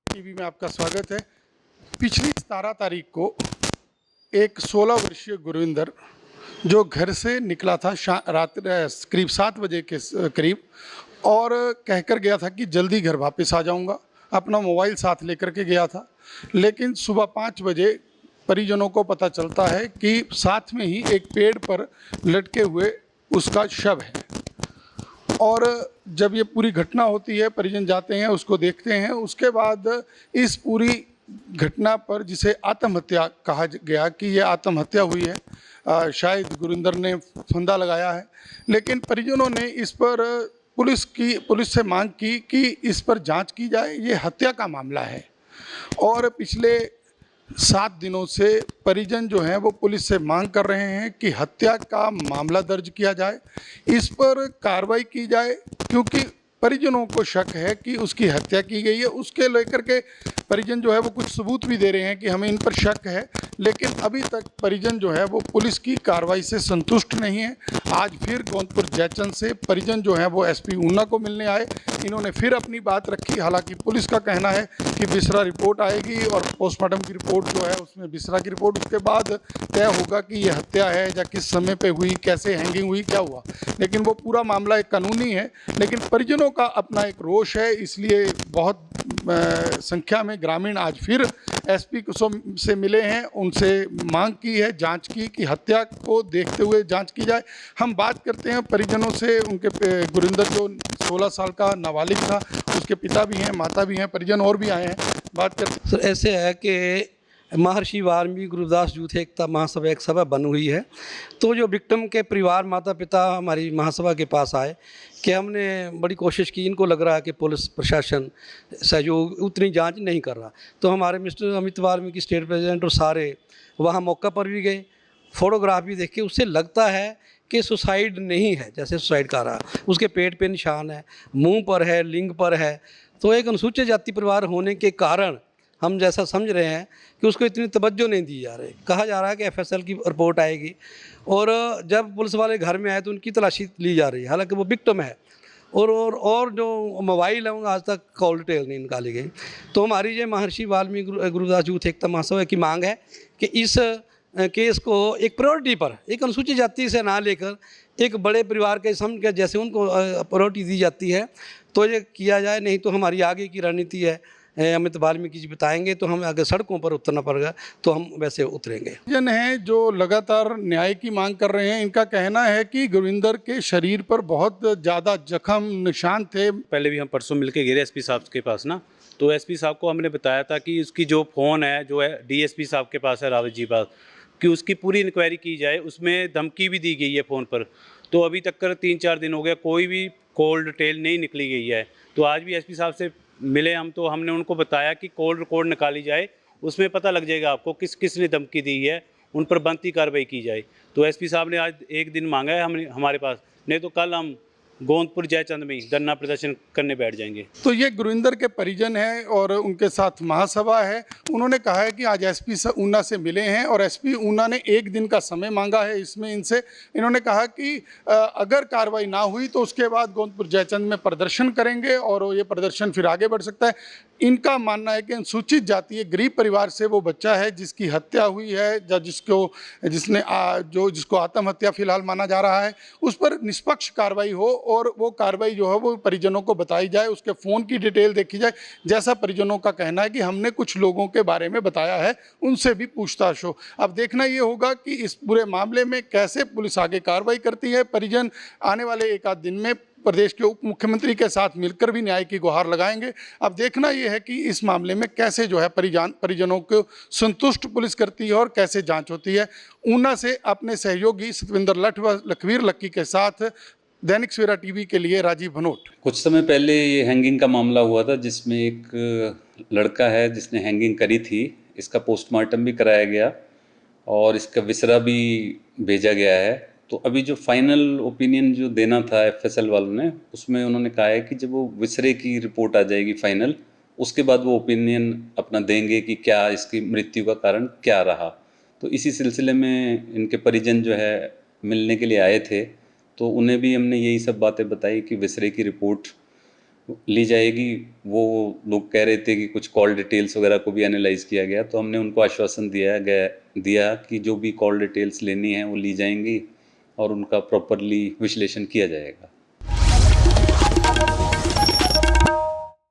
TV में आपका स्वागत है। पिछली 17 तारीख को एक 16 वर्षीय गुरविंदर जो घर से निकला था रात करीब 7 बजे के करीब और कहकर गया था कि जल्दी घर वापस आ जाऊंगा। अपना मोबाइल साथ लेकर के गया था, लेकिन सुबह 5 बजे परिजनों को पता चलता है कि साथ में ही एक पेड़ पर लटके हुए उसका शव है। और जब ये पूरी घटना होती है, परिजन जाते हैं, उसको देखते हैं। उसके बाद इस पूरी घटना पर, जिसे आत्महत्या कहा गया कि ये आत्महत्या हुई है, शायद गुरिंदर ने फंदा लगाया है, लेकिन परिजनों ने इस पर पुलिस से मांग की कि इस पर जांच की जाए। ये हत्या का मामला है और पिछले 7 दिनों से परिजन जो हैं वो पुलिस से मांग कर रहे हैं कि हत्या का मामला दर्ज किया जाए, इस पर कार्रवाई की जाए, क्योंकि परिजनों को शक है कि उसकी हत्या की गई है। उसके लेकर के परिजन जो है वो कुछ सबूत भी दे रहे हैं कि हमें इन पर शक है, लेकिन अभी तक परिजन जो है वो पुलिस की कार्रवाई से संतुष्ट नहीं है। आज फिर गोंदपुर जयचंद से परिजन जो है वो एसपी ऊना को मिलने आए। इन्होंने फिर अपनी बात रखी। हालांकि पुलिस का कहना है कि बिसरा रिपोर्ट आएगी और पोस्टमार्टम की रिपोर्ट जो है उसमें बिसरा की रिपोर्ट, उसके बाद तय होगा कि ये हत्या है या किस समय पे हुई, कैसे हैंगिंग हुई, क्या हुआ। लेकिन वो पूरा मामला एक कानूनी है, लेकिन परिजनों का अपना एक रोष है। इसलिए बहुत संख्या में ग्रामीण आज फिर एसपी से मिले हैं, उनसे मांग की है जांच की कि हत्या को देखते हुए जांच की जाए। हम बात करते हैं परिजनों से। उनके गुरिंदर जो 16 साल का नाबालिग था, उसके पिता भी हैं, माता भी हैं, परिजन और भी आए हैं। बात करते हैं। सर ऐसे है कि महर्षि वाल्मीकि गुरुदास यूथ एकता महासभा एक सभा बनी हुई है। तो जो विक्टिम के परिवार, माता पिता हमारी महासभा के पास आए कि हमने बड़ी कोशिश की, इनको लग रहा है कि पुलिस प्रशासन सहयोग उतनी जांच नहीं कर रहा। तो हमारे mister Amit Valmiki state president और सारे वहाँ मौका पर भी गए, फोटोग्राफ भी देखे। उससे लगता है कि सुसाइड नहीं है, जैसे सुसाइड कर रहा। उसके पेट पे निशान है, मुंह पर है, लिंग पर है। तो एक अनुसूचित जाति परिवार होने के कारण हम जैसा समझ रहे हैं कि उसको इतनी तवज्जो नहीं दी जा रही। कहा जा रहा है कि एफएसएल की रिपोर्ट आएगी, और जब पुलिस वाले घर में आए तो उनकी तलाशी ली जा रही है। हालांकि वो विक्टिम है, और जो मोबाइल है आज तक कॉल डिटेल नहीं निकाली गई। तो हमारी ये महर्षि वाल्मीकि गुरुदास यूथ एकता महासभा की मांग है कि इस केस को एक प्रायोरिटी पर, एक अनुसूचित जाति से ना लेकर एक बड़े परिवार के समझ के जैसे उनको प्रायोरिटी दी जाती है तो ये किया जाए। नहीं तो हमारी आगे की रणनीति है, अमित वाल्मीकि जी बताएंगे, तो हम अगर सड़कों पर उतरना पड़ेगा तो हम वैसे उतरेंगे। जन हैं जो लगातार न्याय की मांग कर रहे हैं। इनका कहना है कि गुरविंदर के शरीर पर बहुत ज़्यादा जख्म निशान थे। पहले भी हम परसों मिलके गए एसपी साहब के पास ना, तो एसपी साहब को हमने बताया था कि उसकी जो फ़ोन है जो है डीएसपी साहब के पास है, रावत जी पास, कि उसकी पूरी इंक्वायरी की जाए। उसमें धमकी भी दी गई है फ़ोन पर। तो अभी तक कर 3-4 दिन हो गया, कोई भी कॉल डिटेल नहीं निकली गई है। तो आज भी एसपी साहब से मिले हम, तो हमने उनको बताया कि कॉल रिकॉर्ड निकाली जाए, उसमें पता लग जाएगा आपको किस किस ने धमकी दी है, उन पर बनती कार्रवाई की जाए। तो एसपी साहब ने आज एक दिन मांगा है हमारे पास, नहीं तो कल हम गोंदपुर जयचंद में धरना प्रदर्शन करने बैठ जाएंगे। तो ये गुरविंदर के परिजन हैं और उनके साथ महासभा है। उन्होंने कहा है कि आज एसपी ऊना से मिले हैं और एसपी ऊना ने 1 दिन का समय मांगा है। इसमें इनसे इन्होंने कहा कि अगर कार्रवाई ना हुई तो उसके बाद गोंदपुर जयचंद में प्रदर्शन करेंगे और ये प्रदर्शन फिर आगे बढ़ सकता है। इनका मानना है कि अनुसूचित जाति गरीब परिवार से वो बच्चा है जिसकी हत्या हुई है, या जिसको आत्महत्या फिलहाल माना जा रहा है, उस पर निष्पक्ष कार्रवाई हो और वो कार्रवाई जो है वो परिजनों को बताई जाए, उसके फ़ोन की डिटेल देखी जाए। जैसा परिजनों का कहना है कि हमने कुछ लोगों के बारे में बताया है, उनसे भी पूछताछ हो। अब देखना ये होगा कि इस पूरे मामले में कैसे पुलिस आगे कार्रवाई करती है। परिजन आने वाले 1 आध दिन में प्रदेश के उप मुख्यमंत्री के साथ मिलकर भी न्याय की गुहार लगाएंगे। अब देखना यह है कि इस मामले में कैसे जो है परिजनों को संतुष्ट पुलिस करती है और कैसे जांच होती है। ऊना से अपने सहयोगी सतविंदर लठ व लखवीर लक्की के साथ दैनिक सवेरा टीवी के लिए राजीव भनोट। कुछ समय पहले ये हैंगिंग का मामला हुआ था जिसमें एक लड़का है जिसने हैंगिंग करी थी। इसका पोस्टमार्टम भी कराया गया और इसका विसरा भी भेजा गया है। तो अभी जो फाइनल ओपिनियन जो देना था एफएसएल वालों ने, उसमें उन्होंने कहा है कि जब वो विसरे की रिपोर्ट आ जाएगी फाइनल, उसके बाद वो ओपिनियन अपना देंगे कि क्या इसकी मृत्यु का कारण क्या रहा। तो इसी सिलसिले में इनके परिजन जो है मिलने के लिए आए थे, तो उन्हें भी हमने यही सब बातें बताई कि विसरे की रिपोर्ट ली जाएगी। वो लोग कह रहे थे कि कुछ कॉल डिटेल्स वगैरह को भी एनालाइज किया गया, तो हमने उनको आश्वासन दिया कि जो भी कॉल डिटेल्स लेनी है वो ली जाएंगी और उनका प्रॉपरली विश्लेषण किया जाएगा।